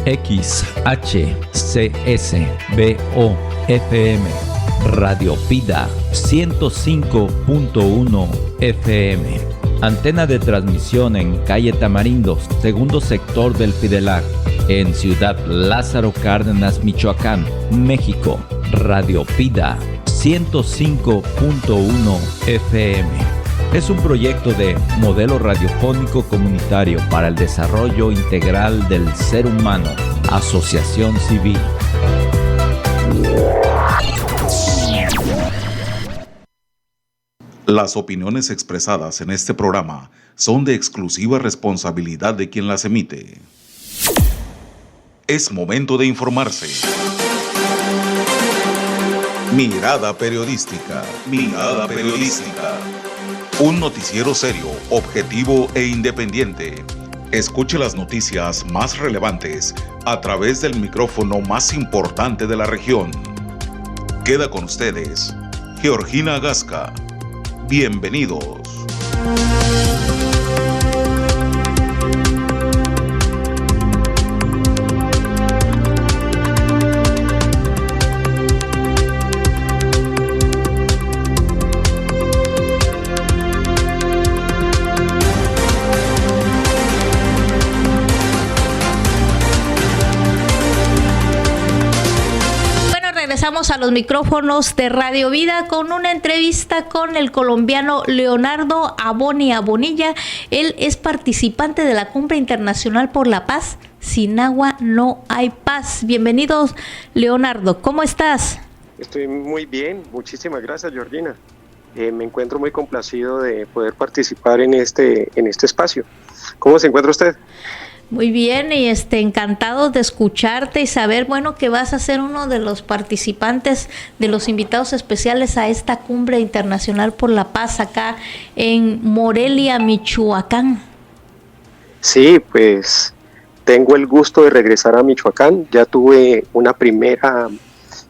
XHCSBO-FM, Radio Vida 105.1 FM. Antena de transmisión en calle Tamarindo, segundo sector del Fidelar, en Ciudad Lázaro Cárdenas, Michoacán, México. Radio Vida 105.1 FM. Es un proyecto de modelo radiofónico comunitario para el desarrollo integral del ser humano. Asociación Civil. Las opiniones expresadas en este programa son de exclusiva responsabilidad de quien las emite. Es momento de informarse. Mirada Periodística. Mirada Periodística. Un noticiero serio, objetivo e independiente. Escuche las noticias más relevantes a través del micrófono más importante de la región. Queda con ustedes, Georgina Gasca. Bienvenidos. Regresamos a los micrófonos de Radio Vida con una entrevista con el colombiano Leonardo Aboni Abonilla. Él es participante de la Cumbre Internacional por la Paz. Sin agua no hay paz. Bienvenidos, Leonardo. ¿Cómo estás? Estoy muy bien. Muchísimas gracias, Georgina. Me encuentro muy complacido de poder participar en este espacio. ¿Cómo se encuentra usted? Muy bien, y encantado de escucharte y saber, bueno, que vas a ser uno de los participantes, de los invitados especiales a esta Cumbre Internacional por la Paz acá en Morelia, Michoacán. Sí, pues tengo el gusto de regresar a Michoacán. Ya tuve una primera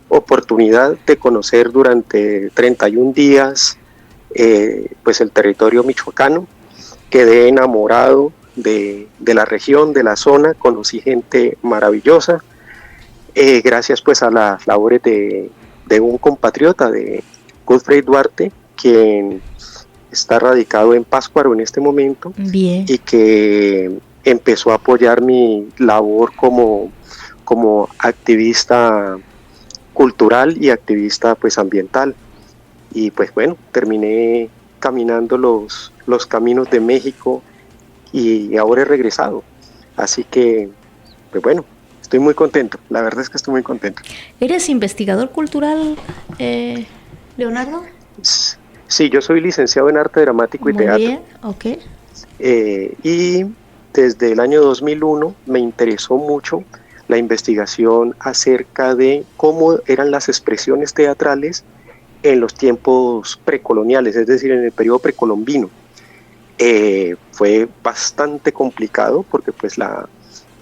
oportunidad de conocer durante 31 días pues el territorio michoacano. Quedé enamorado de la región, de la zona, conocí gente maravillosa, gracias pues a las labores de un compatriota, de Godfrey Duarte, quien está radicado en Pátzcuaro en este momento. Bien. Y que empezó a apoyar mi labor como activista cultural y activista pues ambiental. Y pues bueno, terminé caminando los caminos de México y ahora he regresado, así que, pues bueno, estoy muy contento, la verdad es que estoy muy contento. ¿Eres investigador cultural, Leonardo? Sí, yo soy licenciado en arte dramático y teatro. Muy bien, ok. Y desde el año 2001 me interesó mucho la investigación acerca de cómo eran las expresiones teatrales en los tiempos precoloniales, es decir, en el periodo precolombino. Fue bastante complicado porque pues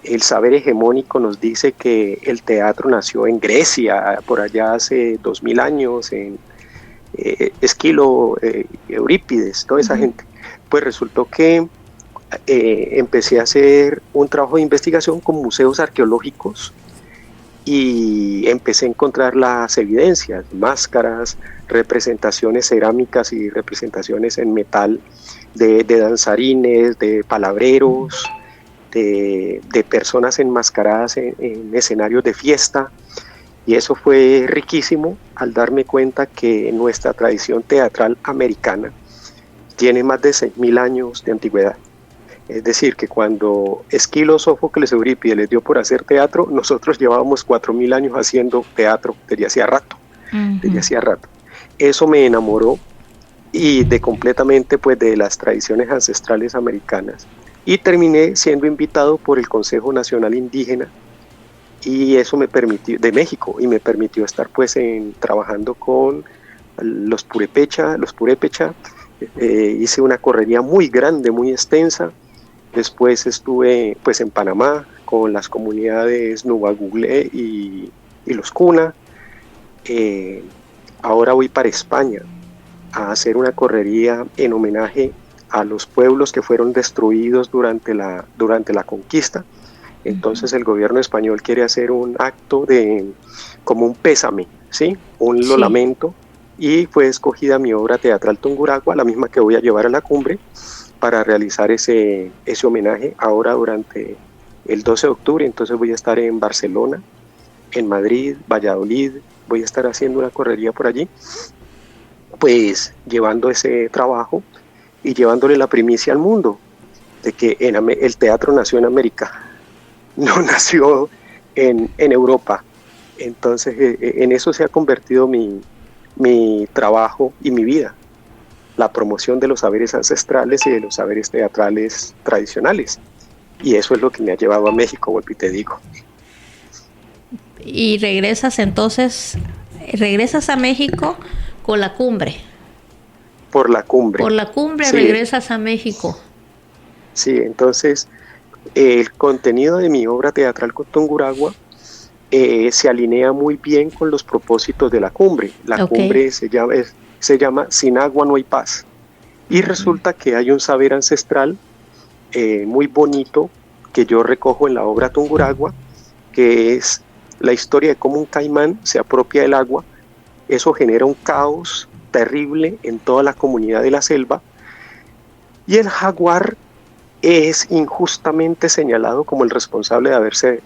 el saber hegemónico nos dice que el teatro nació en Grecia, por allá hace 2000 años, en Esquilo, Eurípides, toda esa gente. Pues resultó que empecé a hacer un trabajo de investigación con museos arqueológicos y empecé a encontrar las evidencias, máscaras, representaciones cerámicas y representaciones en metal de danzarines, de palabreros, de personas enmascaradas en escenarios de fiesta, y eso fue riquísimo al darme cuenta que nuestra tradición teatral americana tiene más de 6.000 años de antigüedad. Es decir, que cuando Esquilo, Sófocles, Eurípides les dio por hacer teatro, nosotros llevábamos 4.000 años haciendo teatro desde hacía rato. Eso me enamoró y completamente pues de las tradiciones ancestrales americanas, y terminé siendo invitado por el Consejo Nacional Indígena, y eso me permitió, de México, y me permitió estar pues trabajando con los purépecha. Hice una correría muy grande, muy extensa. Después estuve pues en Panamá con las comunidades Nubaguglé y los Cuna. Ahora voy para España a hacer una correría en homenaje a los pueblos que fueron destruidos durante la conquista, Entonces el gobierno español quiere hacer un acto de como un pésame, ¿sí? Lo lamento, y fue escogida mi obra teatral Tungurahua, la misma que voy a llevar a la cumbre, para realizar ese homenaje ahora durante el 12 de octubre. Entonces voy a estar en Barcelona, en Madrid, Valladolid, voy a estar haciendo una correría por allí, pues llevando ese trabajo y llevándole la primicia al mundo de que el teatro nació en América, no nació en Europa. Entonces en eso se ha convertido mi trabajo y mi vida, la promoción de los saberes ancestrales y de los saberes teatrales tradicionales. Y eso es lo que me ha llevado a México, vuelvo y te digo. Y regresas a México con la cumbre. Por la cumbre. Por la cumbre, sí. Regresas a México. Sí, entonces el contenido de mi obra teatral con Tungurahua se alinea muy bien con los propósitos de la cumbre. La cumbre se llama Sin agua no hay paz. Y resulta que hay un saber ancestral muy bonito que yo recojo en la obra Tungurahua, que es la historia de cómo un caimán se apropia del agua. Eso genera un caos terrible en toda la comunidad de la selva, y el jaguar es injustamente señalado como el responsable de haberse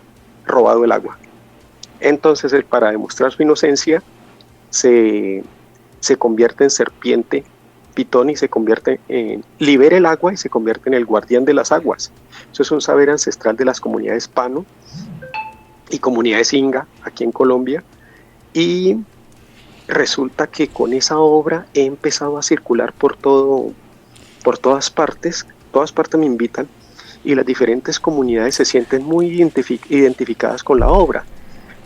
robado el agua. Entonces él, para demostrar su inocencia, se convierte en serpiente pitón y libera el agua y se convierte en el guardián de las aguas. Eso es un saber ancestral de las comunidades Pano y comunidades Inga aquí en Colombia, y resulta que con esa obra he empezado a circular por todas partes me invitan, y las diferentes comunidades se sienten muy identificadas con la obra,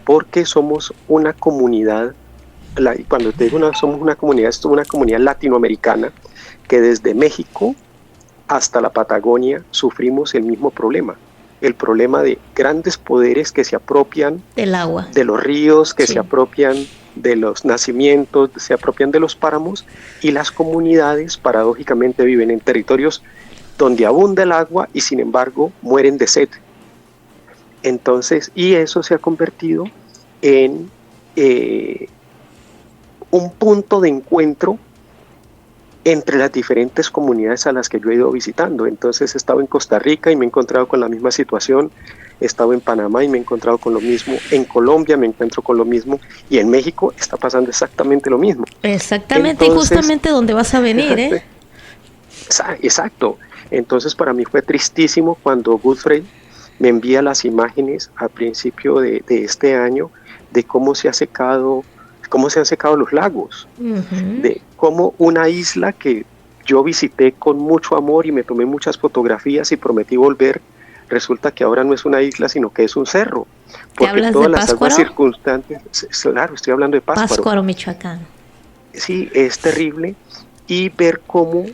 porque somos una comunidad, y cuando te digo somos una comunidad, es una comunidad latinoamericana que desde México hasta la Patagonia sufrimos el mismo problema, el problema de grandes poderes que se apropian del agua, de los ríos, que se apropian de los nacimientos, se apropian de los páramos, y las comunidades paradójicamente viven en territorios donde abunda el agua y sin embargo mueren de sed. Entonces, y eso se ha convertido en un punto de encuentro entre las diferentes comunidades a las que yo he ido visitando. Entonces he estado en Costa Rica y me he encontrado con la misma situación, he estado en Panamá y me he encontrado con lo mismo, en Colombia me encuentro con lo mismo, y en México está pasando exactamente lo mismo. Exactamente. Entonces, y justamente donde vas a venir, ¿eh? Exacto. Entonces para mí fue tristísimo cuando Godfrey me envía las imágenes al principio de este año de cómo se han secado los lagos, de cómo una isla que yo visité con mucho amor y me tomé muchas fotografías y prometí volver, resulta que ahora no es una isla, sino que es un cerro. Porque todas las aguas circunstantes, claro, estoy hablando de Pátzcuaro. Pátzcuaro, Michoacán. Sí, es terrible, y ver cómo,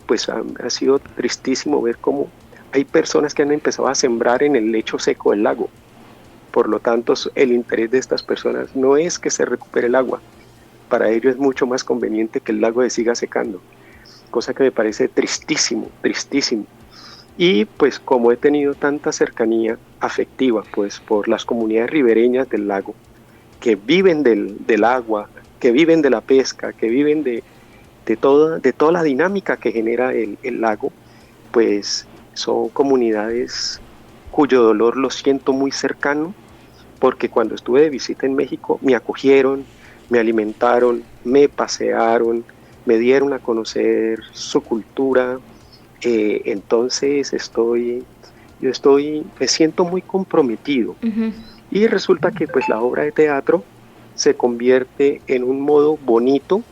pues ha sido tristísimo ver cómo hay personas que han empezado a sembrar en el lecho seco del lago. Por lo tanto, el interés de estas personas no es que se recupere el agua. Para ellos es mucho más conveniente que el lago se siga secando, cosa que me parece tristísimo, tristísimo. Y pues como he tenido tanta cercanía afectiva pues por las comunidades ribereñas del lago, que viven del agua, que viven de la pesca, que viven de toda la dinámica que genera el lago, pues son comunidades cuyo dolor lo siento muy cercano, porque cuando estuve de visita en México me acogieron, me alimentaron, me pasearon, me dieron a conocer su cultura. Entonces me siento muy comprometido. Y resulta que pues la obra de teatro se convierte en un modo bonito,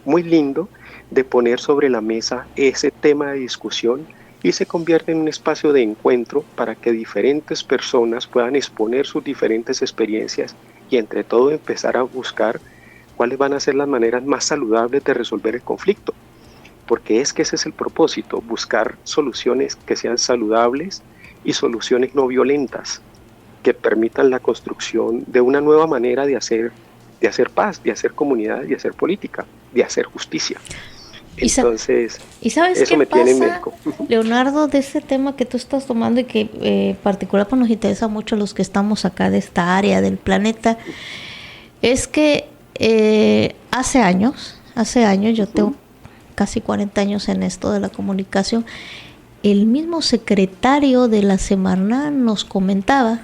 muy lindo, de poner sobre la mesa ese tema de discusión, y se convierte en un espacio de encuentro para que diferentes personas puedan exponer sus diferentes experiencias y entre todo empezar a buscar cuáles van a ser las maneras más saludables de resolver el conflicto. Porque es que ese es el propósito, buscar soluciones que sean saludables y soluciones no violentas, que permitan la construcción de una nueva manera de hacer paz, de hacer comunidad, de hacer política, de hacer justicia. Entonces, ¿y sabes eso qué me tiene en pasa, México. Leonardo, de ese tema que tú estás tomando y que en particular pues, nos interesa mucho a los que estamos acá de esta área del planeta? Es que hace años, yo tengo casi 40 años en esto de la comunicación, el mismo secretario de la Semarnat nos comentaba,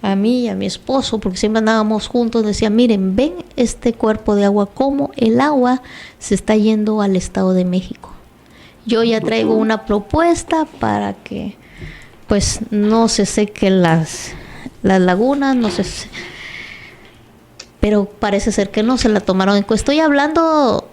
a mí y a mi esposo, porque siempre andábamos juntos, decía, miren, ven este cuerpo de agua, cómo el agua se está yendo al Estado de México. Yo ya traigo una propuesta para que pues no se sequen las lagunas, no se... Pero parece ser que no se la tomaron en cuenta. Estoy hablando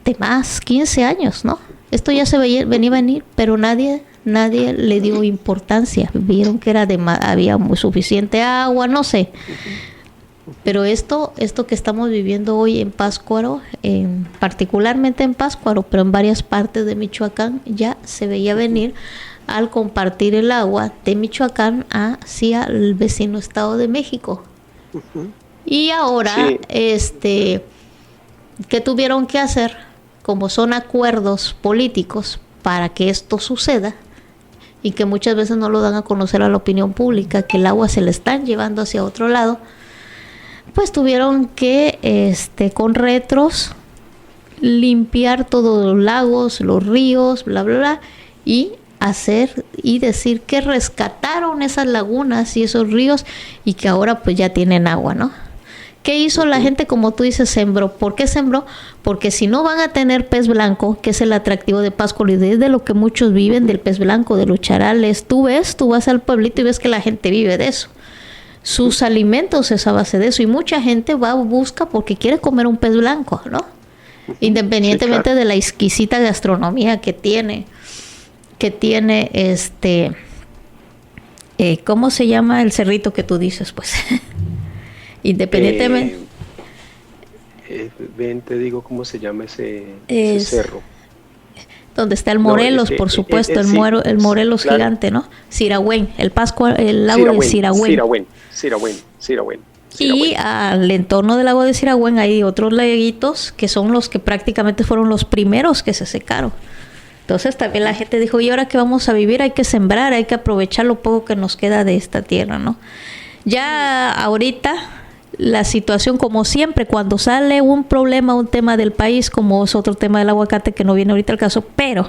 de más, 15 años, ¿no? Esto ya se venía a venir, pero nadie le dio importancia. Vieron que había muy suficiente agua, no sé. Pero esto que estamos viviendo hoy en Pátzcuaro, particularmente en Pátzcuaro, pero en varias partes de Michoacán, ya se veía venir al compartir el agua de Michoacán hacia el vecino Estado de México. Y ahora, sí. ¿Qué tuvieron que hacer? Como son acuerdos políticos para que esto suceda y que muchas veces no lo dan a conocer a la opinión pública, que el agua se le están llevando hacia otro lado, pues tuvieron que, con retros, limpiar todos los lagos, los ríos, bla, bla, bla, y hacer y decir que rescataron esas lagunas y esos ríos y que ahora pues ya tienen agua, ¿no? ¿Qué hizo la gente? Como tú dices, sembró. ¿Por qué sembró? Porque si no van a tener pez blanco, que es el atractivo de Pátzcuaro y de lo que muchos viven, del pez blanco, de los charales. Tú vas al pueblito y ves que la gente vive de eso. Sus alimentos es a base de eso y mucha gente busca porque quiere comer un pez blanco, ¿no? Independientemente sí, claro, de la exquisita gastronomía que tiene ¿cómo se llama el cerrito que tú dices? Pues independientemente. Ven, te digo cómo se llama ese cerro. Donde está el Morelos, por supuesto, el Morelos claro, gigante, ¿no? Siragüen, el lago de Siragüen. Siragüen. Y al entorno del lago de Siragüen hay otros laguitos que son los que prácticamente fueron los primeros que se secaron. Entonces también la gente dijo, ¿y ahora qué vamos a vivir? Hay que sembrar, hay que aprovechar lo poco que nos queda de esta tierra, ¿no? Ya ahorita la situación, como siempre, cuando sale un problema, un tema del país, como es otro tema del aguacate que no viene ahorita al caso, pero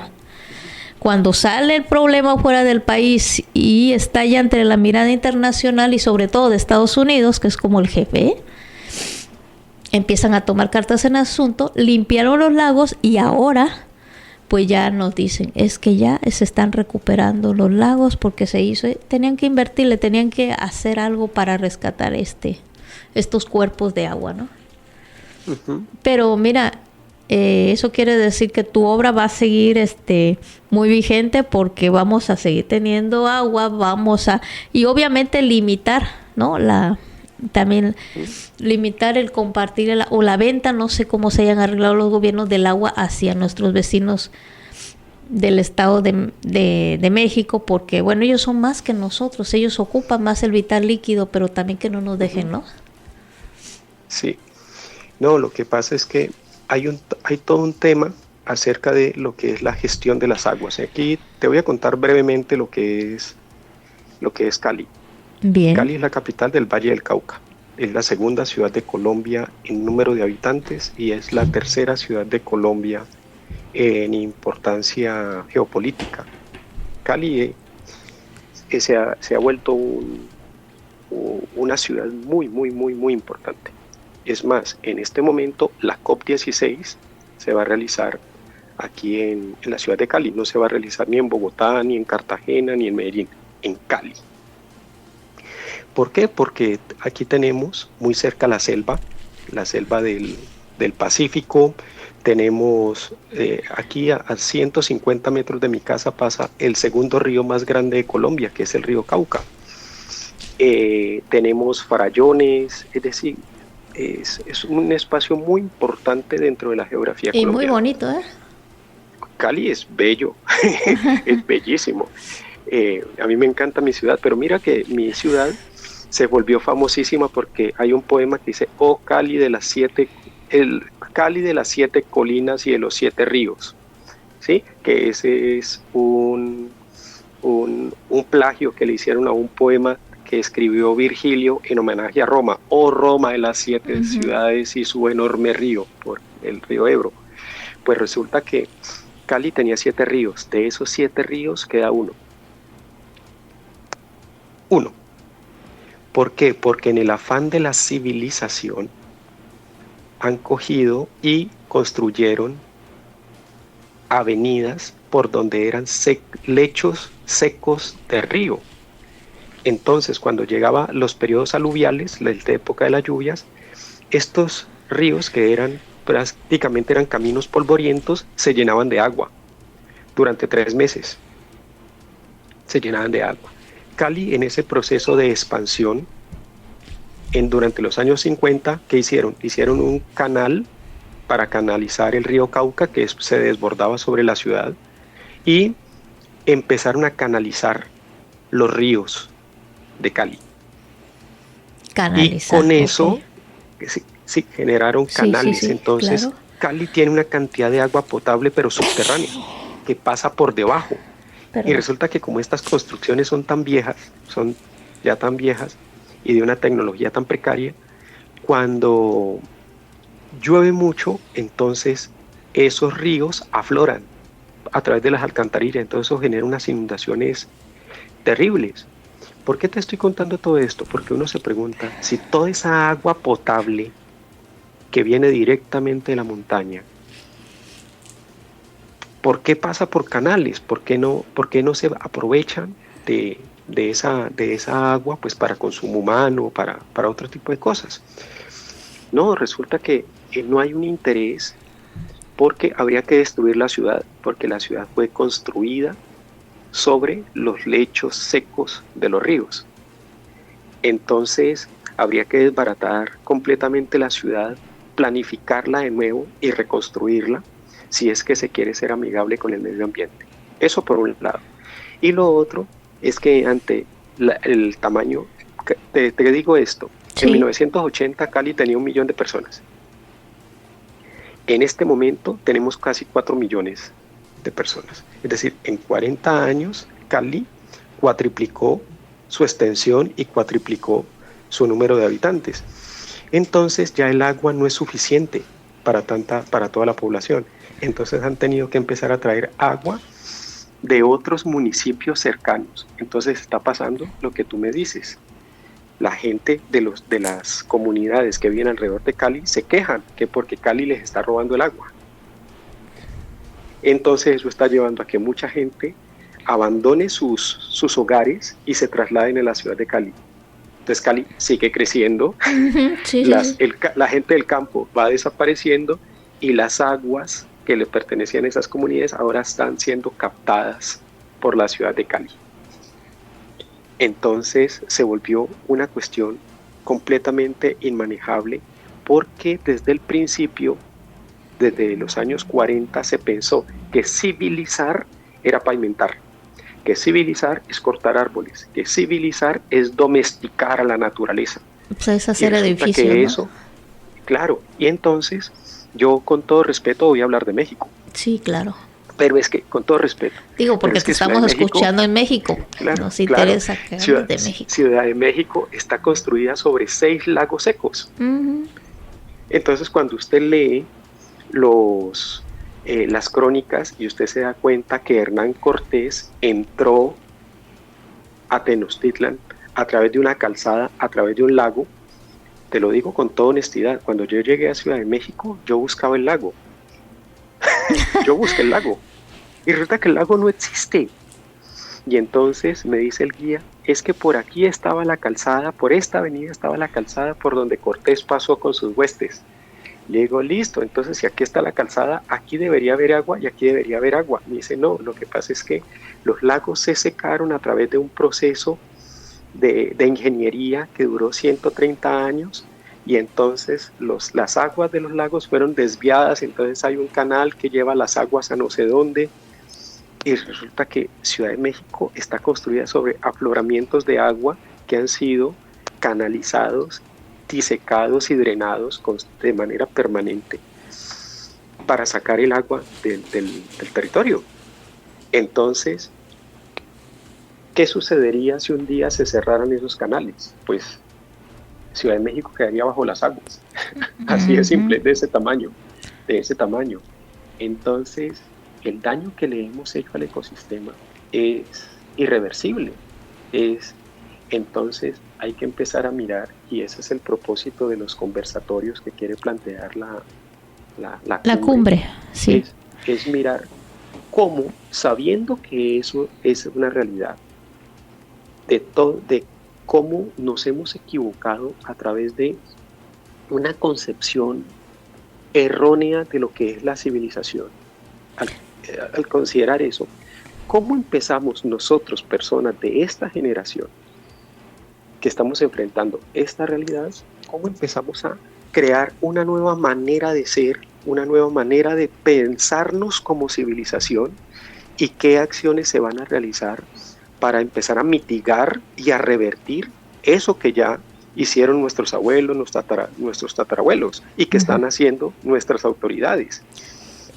cuando sale el problema fuera del país y está ya entre la mirada internacional y sobre todo de Estados Unidos, que es como el jefe, empiezan a tomar cartas en asunto, limpiaron los lagos y ahora pues ya nos dicen, es que ya se están recuperando los lagos porque tenían que invertirle, tenían que hacer algo para rescatar estos cuerpos de agua, ¿no? Uh-huh. Pero mira, eso quiere decir que tu obra va a seguir muy vigente porque vamos a seguir teniendo agua, y obviamente limitar, ¿no? También limitar el compartir o la venta, no sé cómo se hayan arreglado los gobiernos del agua hacia nuestros vecinos del Estado de México, porque bueno, ellos son más que nosotros, ellos ocupan más el vital líquido, pero también que no nos dejen, ¿no? Sí, no, lo que pasa es que hay todo un tema acerca de lo que es la gestión de las aguas. Aquí te voy a contar brevemente lo que es Cali. Bien. Cali es la capital del Valle del Cauca, es la segunda ciudad de Colombia en número de habitantes y es la tercera ciudad de Colombia en importancia geopolítica. Cali se ha vuelto una ciudad muy, muy, muy, muy importante. Es más, en este momento la COP16 se va a realizar aquí en la ciudad de Cali, no se va a realizar ni en Bogotá, ni en Cartagena, ni en Medellín, en Cali. ¿Por qué? Porque aquí tenemos muy cerca la selva del Pacífico. Tenemos aquí a 150 metros de mi casa pasa el segundo río más grande de Colombia, que es el río Cauca. Tenemos farallones, es decir, es un espacio muy importante dentro de la geografía colombiana. Y muy bonito, ¿eh? Cali es bello, es bellísimo. A mí me encanta mi ciudad, pero mira que mi ciudad se volvió famosísima porque hay un poema que dice, oh Cali de las 7 el Cali de las 7 colinas y de los 7 ríos, ¿sí? Que ese es un plagio que le hicieron a un poema que escribió Virgilio en homenaje a Roma, o Roma de las 7 ciudades y su enorme río, por el río Ebro. Pues resulta que Cali tenía 7 ríos, de esos 7 ríos queda uno. ¿Por qué? Porque en el afán de la civilización han cogido y construyeron avenidas por donde eran lechos secos de río. Entonces, cuando llegaban los periodos aluviales, la época de las lluvias, estos ríos, que prácticamente eran caminos polvorientos, se llenaban de agua. Durante 3 meses se llenaban de agua. Cali, en ese proceso de expansión, durante los años 50, ¿qué hicieron? Hicieron un canal para canalizar el río Cauca, que se desbordaba sobre la ciudad, y empezaron a canalizar los ríos de Cali. Canalizar, y con eso sí, generaron canales. Sí, entonces, claro. Cali tiene una cantidad de agua potable, pero subterránea, que pasa por debajo. Y resulta que como estas construcciones son ya tan viejas, y de una tecnología tan precaria, cuando llueve mucho, entonces esos ríos afloran a través de las alcantarillas, entonces eso genera unas inundaciones terribles. ¿Por qué te estoy contando todo esto? Porque uno se pregunta, si toda esa agua potable que viene directamente de la montaña, ¿por qué pasa por canales? ¿Por qué no se aprovechan de esa agua pues para consumo humano, para otro tipo de cosas? No, resulta que no hay un interés, porque habría que destruir la ciudad, porque la ciudad fue construida sobre los lechos secos de los ríos. Entonces habría que desbaratar completamente la ciudad, planificarla de nuevo y reconstruirla, si es que se quiere ser amigable con el medio ambiente. Eso por un lado. Y lo otro es que ante el tamaño, te digo esto, sí. En 1980 Cali tenía 1 millón de personas. En este momento tenemos casi 4 millones de personas. Es decir, en 40 años Cali cuatriplicó su extensión y cuatriplicó su número de habitantes. Entonces ya el agua no es suficiente para toda la población. Entonces han tenido que empezar a traer agua de otros municipios cercanos. Entonces está pasando lo que tú me dices. La gente de las comunidades que viven alrededor de Cali se quejan que porque Cali les está robando el agua. Entonces eso está llevando a que mucha gente abandone sus hogares y se trasladen a la ciudad de Cali. Entonces Cali sigue creciendo, sí. La gente del campo va desapareciendo y las aguas que le pertenecían a esas comunidades ahora están siendo captadas por la ciudad de Cali. Entonces se volvió una cuestión completamente inmanejable, porque desde el principio, desde los años 40, se pensó que civilizar era pavimentar, que civilizar es cortar árboles, que civilizar es domesticar a la naturaleza. Pues es hacer edificios, ¿no? Eso, claro, y entonces yo con todo respeto voy a hablar de México. Sí, claro. Pero es que, con todo respeto. Digo, porque te estamos escuchando en México. Claro, nos interesa que hables de México. Ciudad de México está construida sobre 6 lagos secos. Uh-huh. Entonces, cuando usted lee las crónicas y usted se da cuenta que Hernán Cortés entró a Tenochtitlan a través de una calzada, a través de un lago, te lo digo con toda honestidad, cuando yo llegué a Ciudad de México, yo buscaba el lago. Yo busqué el lago y resulta que el lago no existe. Y entonces me dice el guía, es que por aquí estaba la calzada, por esta avenida estaba la calzada por donde Cortés pasó con sus huestes. Le digo, listo, entonces si aquí está la calzada, aquí debería haber agua y aquí debería haber agua. Me dice, no, lo que pasa es que los lagos se secaron a través de un proceso de ingeniería que duró 130 años. Y entonces las aguas de los lagos fueron desviadas, entonces hay un canal que lleva las aguas a no sé dónde, y resulta que Ciudad de México está construida sobre afloramientos de agua que han sido canalizados disecados y drenados de manera permanente para sacar el agua del territorio. Entonces, ¿qué sucedería si un día se cerraran esos canales? Pues Ciudad de México quedaría bajo las aguas. Así de simple, de ese tamaño. Entonces, el daño que le hemos hecho al ecosistema es irreversible. Entonces, hay que empezar a mirar, y ese es el propósito de los conversatorios que quiere plantear la cumbre. Sí. Es mirar cómo, sabiendo que eso es una realidad, de cómo nos hemos equivocado a través de una concepción errónea de lo que es la civilización. Al considerar eso, ¿cómo empezamos nosotros, personas de esta generación, que estamos enfrentando esta realidad, cómo empezamos a crear una nueva manera de ser, una nueva manera de pensarnos como civilización, y qué acciones se van a realizar para empezar a mitigar y a revertir eso que ya hicieron nuestros abuelos, nuestros tatarabuelos, y que están haciendo nuestras autoridades?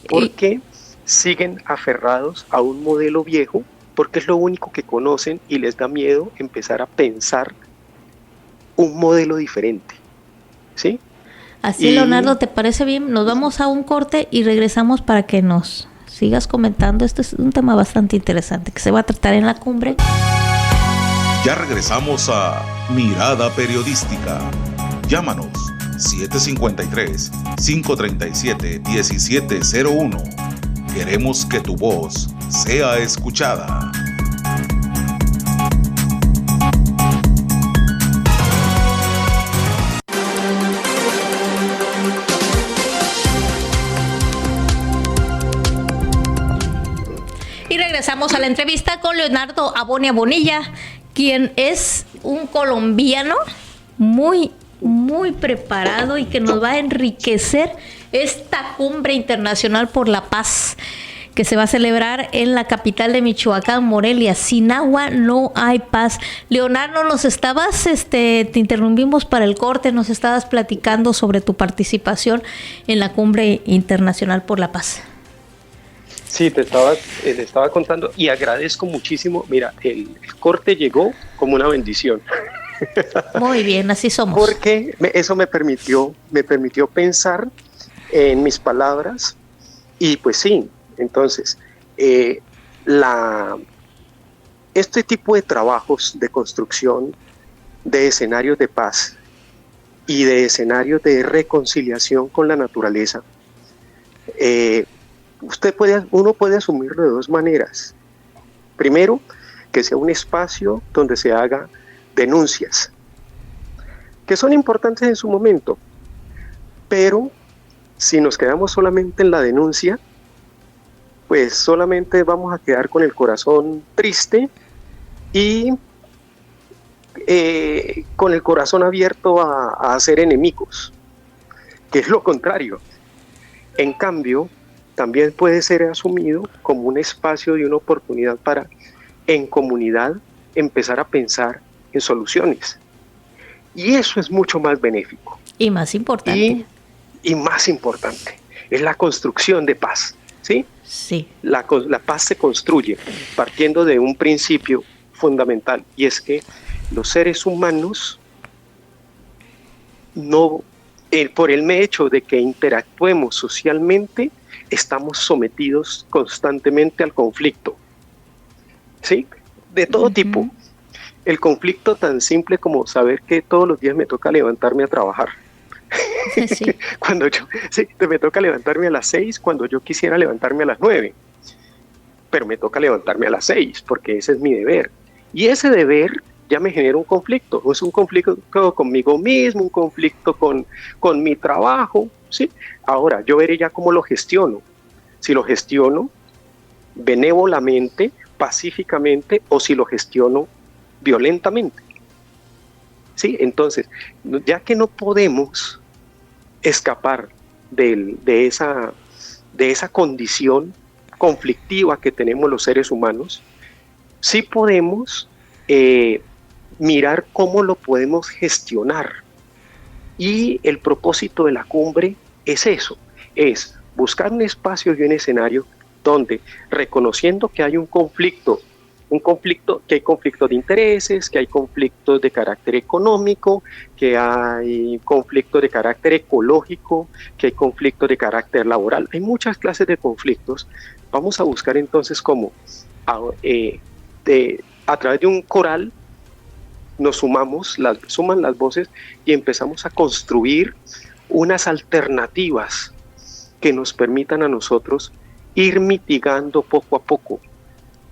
Porque siguen aferrados a un modelo viejo, porque es lo único que conocen y les da miedo empezar a pensar un modelo diferente, ¿sí? Así, Leonardo, ¿te parece bien? Nos vamos a un corte y regresamos para que nos sigas comentando. Este es un tema bastante interesante que se va a tratar en la cumbre. Ya regresamos a Mirada Periodística. Llámanos 753-537-1701. Queremos que tu voz sea escuchada. Y regresamos a la entrevista con Leonardo Aboni Abonilla, quien es un colombiano muy preparado y que nos va a enriquecer esta cumbre internacional por la paz que se va a celebrar en la capital de Michoacán, Morelia. Sin agua no hay paz. Leonardo, te interrumpimos para el corte, nos estabas platicando sobre tu participación en la cumbre internacional por la paz. Sí, te estaba contando, y agradezco muchísimo. Mira, el corte llegó como una bendición. Muy bien, así somos. Porque eso me permitió pensar en mis palabras, y pues sí, entonces, este tipo de trabajos de construcción de escenarios de paz y de escenarios de reconciliación con la naturaleza, uno puede asumirlo de dos maneras. Primero, que sea un espacio donde se haga denuncias, que son importantes en su momento, pero si nos quedamos solamente en la denuncia, pues solamente vamos a quedar con el corazón triste y con el corazón abierto a hacer enemigos, que es lo contrario. En cambio, también puede ser asumido como un espacio y una oportunidad para, en comunidad, empezar a pensar en soluciones. Y eso es mucho más benéfico. Y más importante. Y más importante, es la construcción de paz, ¿sí? Sí. La paz se construye partiendo de un principio fundamental, y es que los seres humanos por el hecho de que interactuemos socialmente, estamos sometidos constantemente al conflicto, ¿sí? De todo tipo. El conflicto tan simple como saber que todos los días me toca levantarme a trabajar. Sí. Me toca levantarme a las 6 cuando yo quisiera levantarme a las 9. Pero me toca levantarme a las 6 porque ese es mi deber. Y ese deber ya me genera un conflicto. Es un conflicto conmigo mismo, un conflicto con mi trabajo, ¿sí? Ahora, yo veré ya cómo lo gestiono. Si lo gestiono benévolamente, pacíficamente, o si lo gestiono violentamente. ¿Sí? Entonces, ya que no podemos escapar de esa condición conflictiva que tenemos los seres humanos, sí podemos mirar cómo lo podemos gestionar. Y el propósito de la cumbre es eso, es buscar un espacio y un escenario donde, reconociendo que hay un conflicto, que hay conflictos de intereses, que hay conflictos de carácter económico, que hay conflictos de carácter ecológico, que hay conflictos de carácter laboral, hay muchas clases de conflictos. Vamos a buscar entonces cómo a través de un coral nos suman las voces y empezamos a construir unas alternativas que nos permitan a nosotros ir mitigando poco a poco,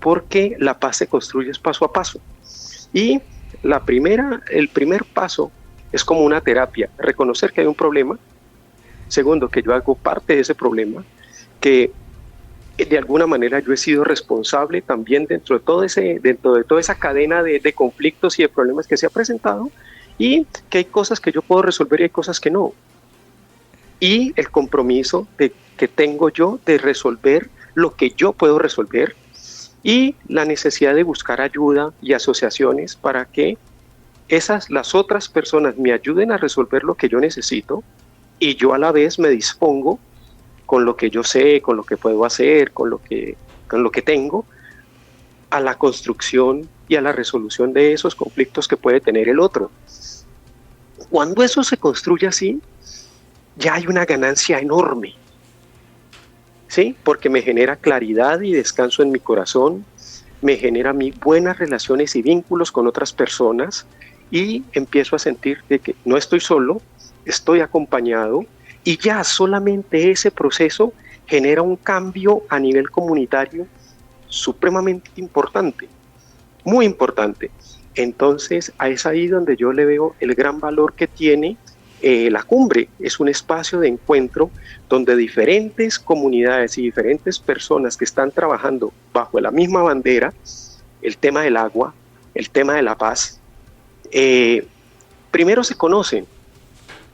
porque la paz se construye paso a paso. Y el primer paso es como una terapia, reconocer que hay un problema. Segundo, que yo hago parte de ese problema, que de alguna manera yo he sido responsable también dentro de toda esa cadena de conflictos y de problemas que se ha presentado, y que hay cosas que yo puedo resolver y hay cosas que no. Y el compromiso que tengo yo de resolver lo que yo puedo resolver, y la necesidad de buscar ayuda y asociaciones para que las otras personas me ayuden a resolver lo que yo necesito, y yo a la vez me dispongo con lo que yo sé, con lo que puedo hacer, con lo que tengo, a la construcción y a la resolución de esos conflictos que puede tener el otro. Cuando eso se construye así, ya hay una ganancia enorme, ¿sí? Porque me genera claridad y descanso en mi corazón, me genera buenas relaciones y vínculos con otras personas, y empiezo a sentir que no estoy solo, estoy acompañado, y ya solamente ese proceso genera un cambio a nivel comunitario supremamente importante, muy importante. Entonces, es ahí donde yo le veo el gran valor que tiene la cumbre. Es un espacio de encuentro donde diferentes comunidades y diferentes personas que están trabajando bajo la misma bandera, el tema del agua, el tema de la paz, primero se conocen.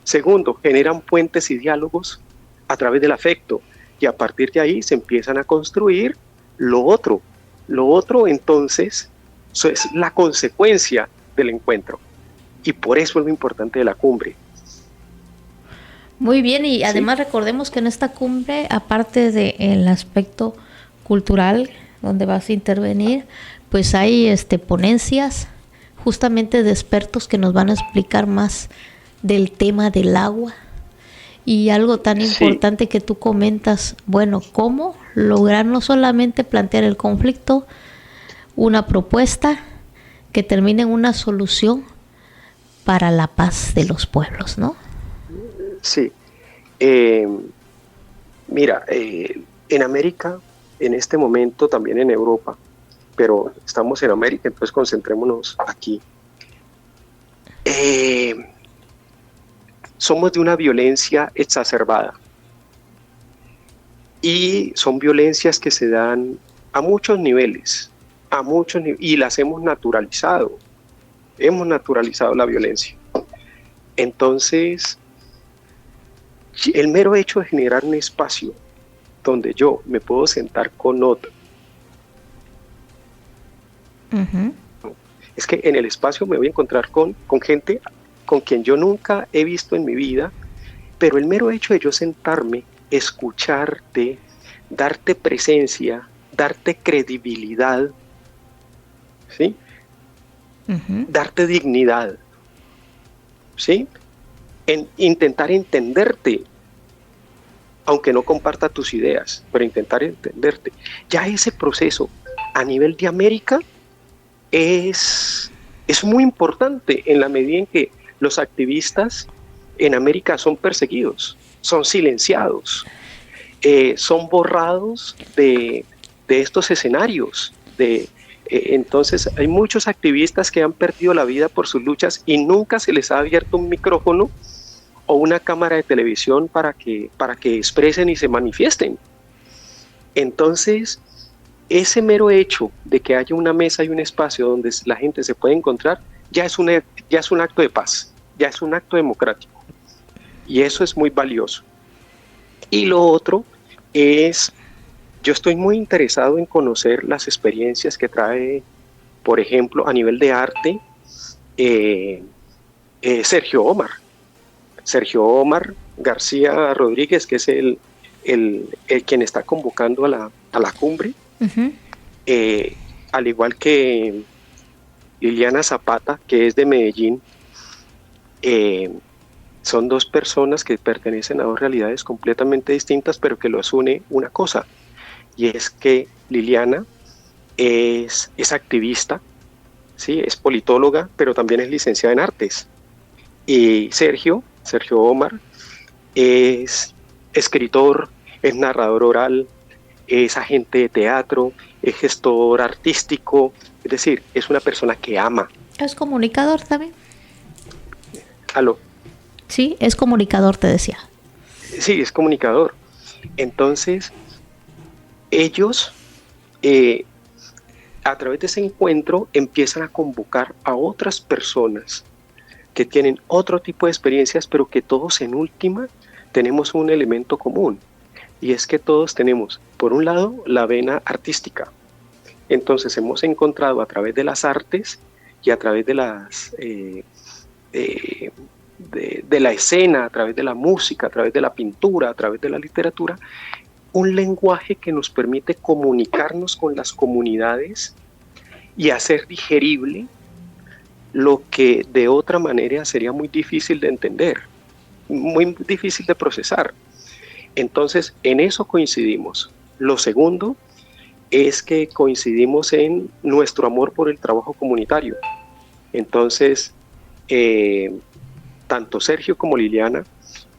Segundo, generan puentes y diálogos a través del afecto, y a partir de ahí se empiezan a construir lo otro. Lo otro, entonces, eso es la consecuencia del encuentro, y por eso es lo importante de la cumbre. Muy bien, y además recordemos que en esta cumbre, aparte del aspecto cultural donde vas a intervenir, pues hay ponencias justamente de expertos que nos van a explicar más del tema del agua, y algo tan importante que tú comentas, bueno, cómo lograr no solamente plantear el conflicto, una propuesta que termine en una solución para la paz de los pueblos, ¿no? Sí. Mira, en América, en este momento, también en Europa, pero estamos en América, entonces concentrémonos aquí. Somos de una violencia exacerbada, y son violencias que se dan a muchos niveles, y las hemos naturalizado la violencia. Entonces, el mero hecho de generar un espacio donde yo me puedo sentar con otro, es que en el espacio me voy a encontrar con gente con quien yo nunca he visto en mi vida, pero el mero hecho de yo sentarme, escucharte, darte presencia, darte credibilidad, ¿sí? Darte dignidad, ¿sí? Intentar entenderte, aunque no comparta tus ideas, pero intentar entenderte. Ya ese proceso a nivel de América es muy importante, en la medida en que los activistas en América son perseguidos, son silenciados, son borrados de estos escenarios. Entonces hay muchos activistas que han perdido la vida por sus luchas y nunca se les ha abierto un micrófono o una cámara de televisión para que expresen y se manifiesten. Entonces, ese mero hecho de que haya una mesa y un espacio donde la gente se puede encontrar, ya es un acto de paz, ya es un acto democrático. Y eso es muy valioso. Y lo otro es, yo estoy muy interesado en conocer las experiencias que trae, por ejemplo, a nivel de arte, Sergio Omar. Sergio Omar García Rodríguez, que es el quien está convocando a la cumbre, al igual que Liliana Zapata, que es de Medellín. Son dos personas que pertenecen a dos realidades completamente distintas, pero que los une una cosa, y es que Liliana es activista, ¿sí? Es politóloga, pero también es licenciada en artes. Y Sergio Omar, es escritor, es narrador oral, es agente de teatro, es gestor artístico, es decir, es una persona que ama. ¿Es comunicador también? ¿Aló? Sí, es comunicador, te decía. Sí, es comunicador. Entonces, ellos, a través de ese encuentro, empiezan a convocar a otras personas que tienen otro tipo de experiencias, pero que todos en última tenemos un elemento común, y es que todos tenemos, por un lado, la vena artística. Entonces hemos encontrado a través de las artes y a través de las de la escena, a través de la música, a través de la pintura, a través de la literatura, un lenguaje que nos permite comunicarnos con las comunidades y hacer digerible lo que de otra manera sería muy difícil de entender, muy difícil de procesar. Entonces, en eso coincidimos. Lo segundo es que coincidimos en nuestro amor por el trabajo comunitario. Entonces, tanto Sergio como Liliana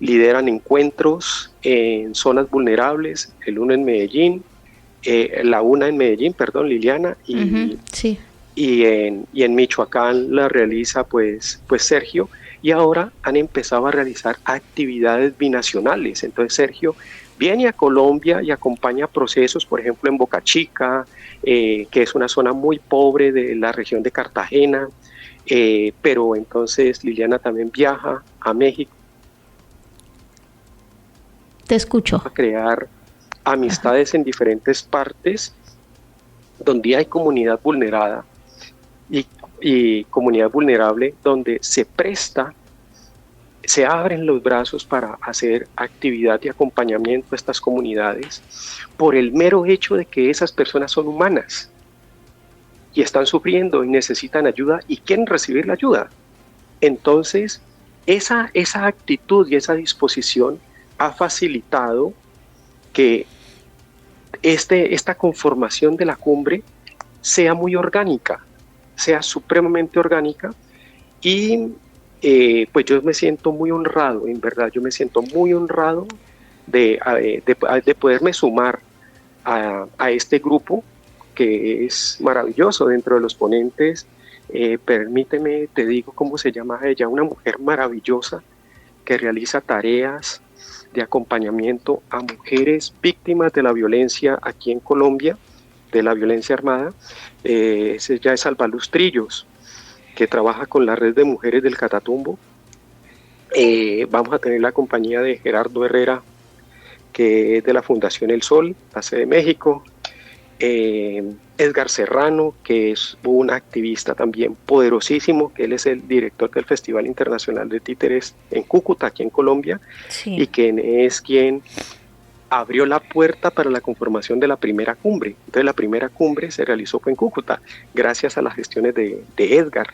lideran encuentros en zonas vulnerables, el uno en Medellín, Liliana, sí. y en Michoacán la realiza pues Sergio, y ahora han empezado a realizar actividades binacionales. Entonces Sergio viene a Colombia y acompaña procesos, por ejemplo en Boca Chica, que es una zona muy pobre de la región de Cartagena, pero entonces Liliana también viaja a México. Te escucho. A crear amistades en diferentes partes donde hay comunidad vulnerada y comunidad vulnerable, donde se abren los brazos para hacer actividad y acompañamiento a estas comunidades por el mero hecho de que esas personas son humanas y están sufriendo y necesitan ayuda y quieren recibir la ayuda. Entonces, esa actitud y esa disposición ha facilitado que esta conformación de la cumbre sea muy orgánica, sea supremamente orgánica, y pues yo me siento muy honrado, en verdad, yo me siento muy honrado de poderme sumar a este grupo que es maravilloso. Dentro de los ponentes, permíteme, te digo cómo se llama ella, una mujer maravillosa que realiza tareas de acompañamiento a mujeres víctimas de la violencia aquí en Colombia, de la violencia armada. Ella es Alba Luz Trillos, que trabaja con la red de mujeres del Catatumbo. Vamos a tener la compañía de Gerardo Herrera, que es de la Fundación El Sol, la sede de México. Edgar Serrano, que es un activista también poderosísimo, que él es el director del Festival Internacional de Títeres en Cúcuta, aquí en Colombia, sí. Y que es quien abrió la puerta para la conformación de la primera cumbre. Entonces la primera cumbre se realizó en Cúcuta, gracias a las gestiones de Edgar.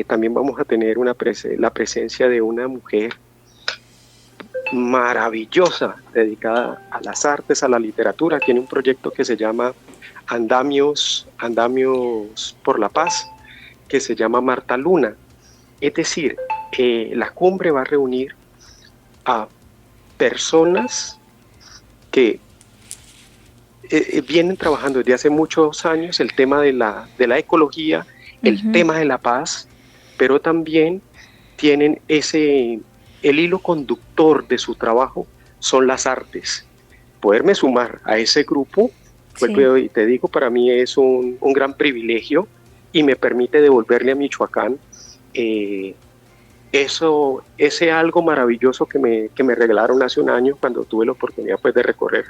También vamos a tener la presencia de una mujer maravillosa, dedicada a las artes, a la literatura. Tiene un proyecto que se llama Andamios por la Paz, que se llama Marta Luna. Es decir, la cumbre va a reunir a personas que vienen trabajando desde hace muchos años el tema de la ecología, el tema de la paz, pero también tienen el hilo conductor de su trabajo son las artes. Poderme sumar a ese grupo, vuelvo y te digo, para mí es un gran privilegio y me permite devolverle a Michoacán ese algo maravilloso que me regalaron hace un año, cuando tuve la oportunidad pues de recorrer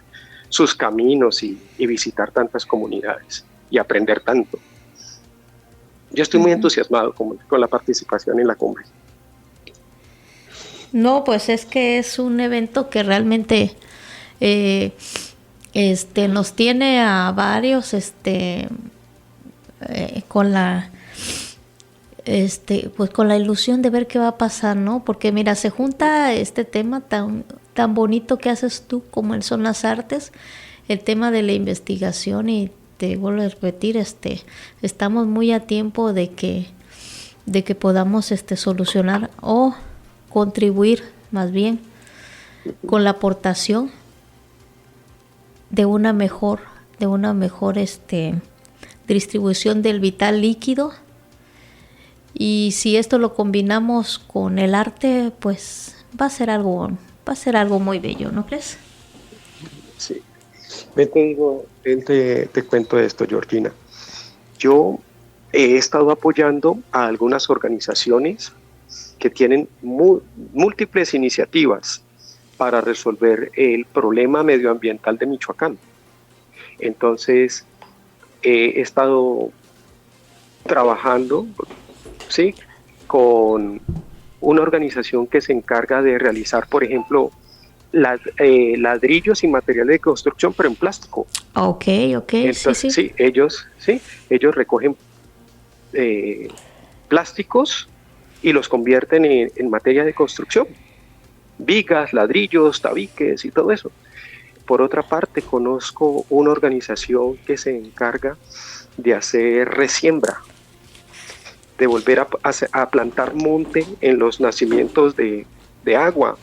sus caminos y visitar tantas comunidades y aprender tanto. Yo estoy muy entusiasmado con la participación en la cumbre. No, pues es que es un evento que realmente nos tiene a varios con la pues con la ilusión de ver qué va a pasar, ¿no? Porque mira, se junta este tema tan bonito que haces tú como son las artes, el tema de la investigación, y te vuelvo a repetir, estamos muy a tiempo de que podamos solucionar o contribuir más bien con la aportación de una mejor distribución del vital líquido. Y si esto lo combinamos con el arte, pues va a ser algo muy bello, ¿no crees? Sí. Te cuento esto, Georgina. Yo he estado apoyando a algunas organizaciones que tienen múltiples iniciativas para resolver el problema medioambiental de Michoacán. Entonces, he estado trabajando, ¿sí?, con una organización que se encarga de realizar, por ejemplo, ladrillos y materiales de construcción, pero en plástico. Ok. Entonces, Sí. ellos recogen plásticos y los convierten en materia de construcción, vigas, ladrillos, tabiques y todo eso. Por otra parte, conozco una organización que se encarga de hacer resiembra, de volver a plantar monte en los nacimientos de agua.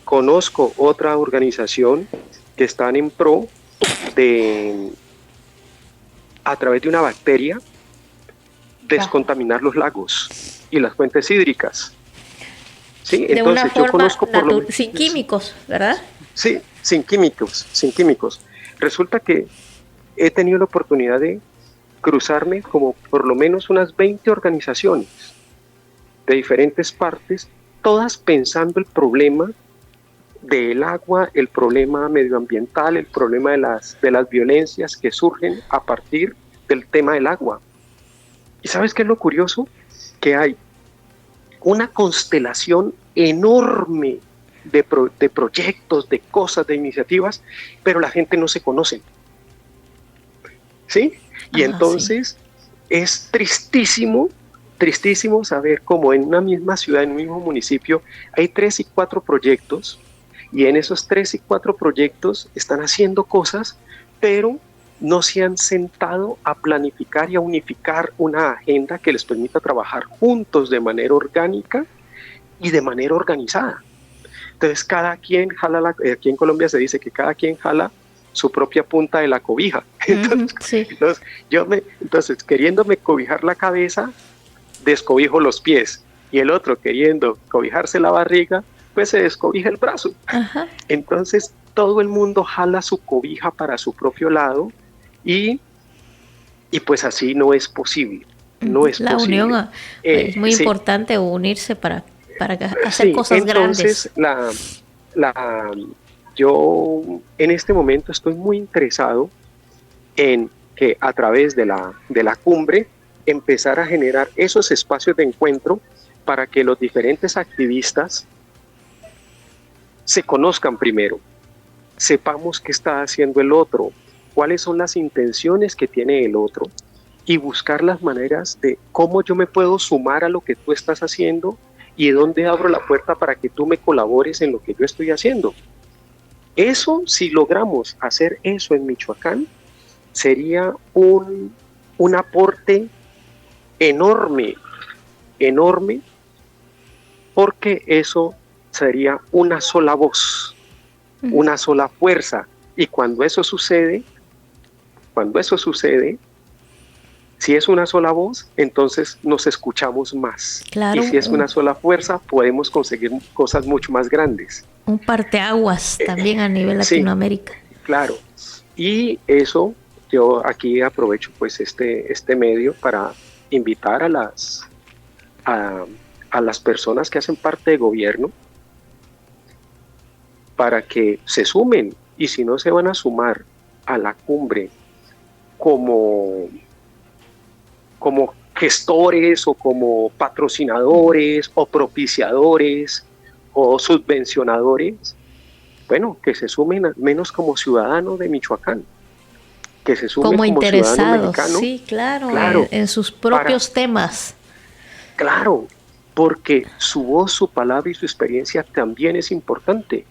Conozco otra organización que están en pro de, a través de una bacteria, descontaminar los lagos y las fuentes hídricas. Sí, de entonces una forma yo conozco sin químicos, ¿verdad? Sí, sin químicos. Resulta que he tenido la oportunidad de cruzarme como por lo menos unas 20 organizaciones de diferentes partes, todas pensando el problema del agua, el problema medioambiental, el problema de las violencias que surgen a partir del tema del agua. ¿Y sabes qué es lo curioso? Que hay una constelación enorme de proyectos, de cosas, de iniciativas, pero la gente no se conoce. ¿Sí? Y entonces es tristísimo saber cómo en una misma ciudad, en un mismo municipio, hay 3 y 4 proyectos, y en esos 3 y 4 proyectos están haciendo cosas, pero no se han sentado a planificar y a unificar una agenda que les permita trabajar juntos de manera orgánica y de manera organizada. Entonces cada quien jala, aquí en Colombia se dice que cada quien jala su propia punta de la cobija. Entonces, queriéndome cobijar la cabeza, descobijo los pies, y el otro queriendo cobijarse la barriga, pues se descobija el brazo. Ajá. Entonces todo el mundo jala su cobija para su propio lado, y pues así no es posible. No es la posible. Unión es muy importante unirse para hacer cosas entonces, grandes. Yo en este momento estoy muy interesado en que a través de la cumbre empezar a generar esos espacios de encuentro para que los diferentes activistas se conozcan primero, sepamos qué está haciendo el otro, cuáles son las intenciones que tiene el otro, y buscar las maneras de cómo yo me puedo sumar a lo que tú estás haciendo y de dónde abro la puerta para que tú me colabores en lo que yo estoy haciendo. Eso, si logramos hacer eso en Michoacán, sería un aporte enorme, porque eso sería una sola voz, una sola fuerza, y cuando eso sucede, si es una sola voz, entonces nos escuchamos más. Claro, y si es una sola fuerza, podemos conseguir cosas mucho más grandes. Un parteaguas también a nivel Latinoamérica. Sí, claro. Y eso, yo aquí aprovecho pues este medio para invitar a las personas que hacen parte de gobierno para que se sumen, y si no se van a sumar a la cumbre como gestores o como patrocinadores o propiciadores o subvencionadores, bueno, que se sumen al menos como ciudadanos de Michoacán, que se sumen como interesados, ciudadano mexicano, sí, claro, en sus propios temas. Claro, porque su voz, su palabra y su experiencia también es importante.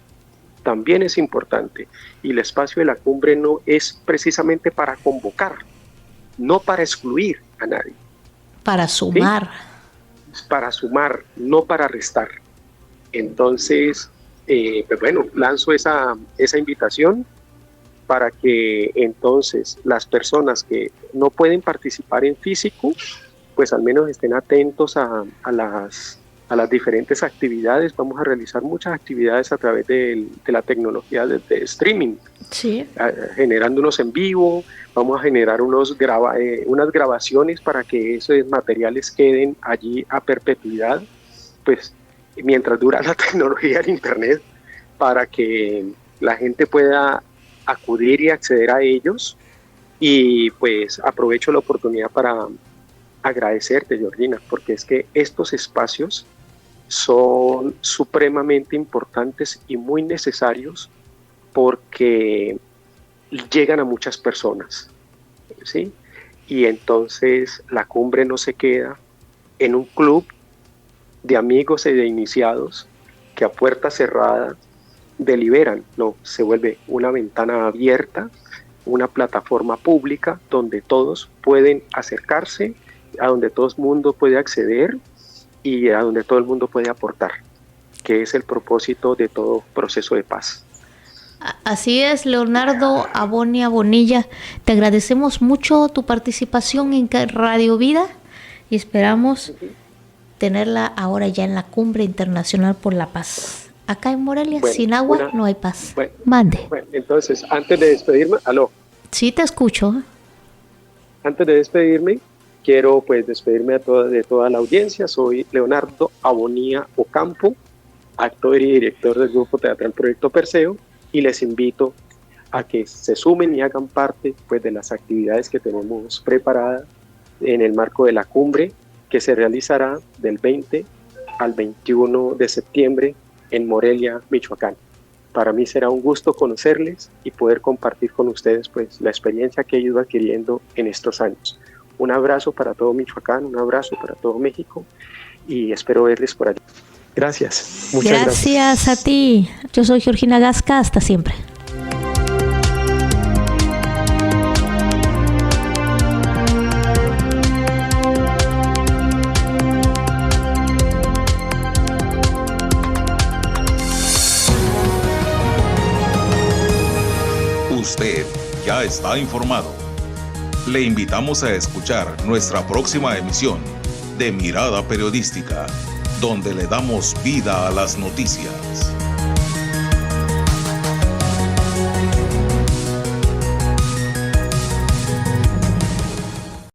Y el espacio de la cumbre no es precisamente para convocar, no para excluir a nadie. Para sumar. ¿Sí? Para sumar, no para restar. Entonces, pues bueno, lanzo esa invitación para que entonces las personas que no pueden participar en físico, pues al menos estén atentos a las diferentes actividades. Vamos a realizar muchas actividades a través de la tecnología de streaming, sí, generándonos en vivo. Vamos a generar unas grabaciones para que esos materiales queden allí a perpetuidad, pues mientras dura la tecnología de internet, para que la gente pueda acudir y acceder a ellos. Y pues aprovecho la oportunidad para agradecerte, Georgina, porque es que estos espacios son supremamente importantes y muy necesarios porque llegan a muchas personas, ¿sí? Y entonces la cumbre no se queda en un club de amigos y de iniciados que a puerta cerrada deliberan, no, se vuelve una ventana abierta, una plataforma pública donde todos pueden acercarse, a donde todo el mundo puede acceder y a donde todo el mundo puede aportar, que es el propósito de todo proceso de paz. Así es, Leonardo Abonia Bonilla, te agradecemos mucho tu participación en Radio Vida y esperamos tenerla ahora ya en la Cumbre Internacional por la Paz. Acá en Morelia, sin agua no hay paz. Mande. Bueno, entonces, antes de despedirme, aló. Sí, te escucho. Antes de despedirme, quiero pues despedirme de toda la audiencia. Soy Leonardo Abonía Ocampo, actor y director del grupo teatral Proyecto Perseo, y les invito a que se sumen y hagan parte pues de las actividades que tenemos preparadas en el marco de la cumbre que se realizará del 20 al 21 de septiembre en Morelia, Michoacán. Para mí será un gusto conocerles y poder compartir con ustedes pues la experiencia que he ido adquiriendo en estos años. Un abrazo para todo Michoacán, un abrazo para todo México y espero verles por allá. Gracias. Muchas gracias. Gracias a ti. Yo soy Georgina Gasca. Hasta siempre. Usted ya está informado. Le invitamos a escuchar nuestra próxima emisión de Mirada Periodística, donde le damos vida a las noticias.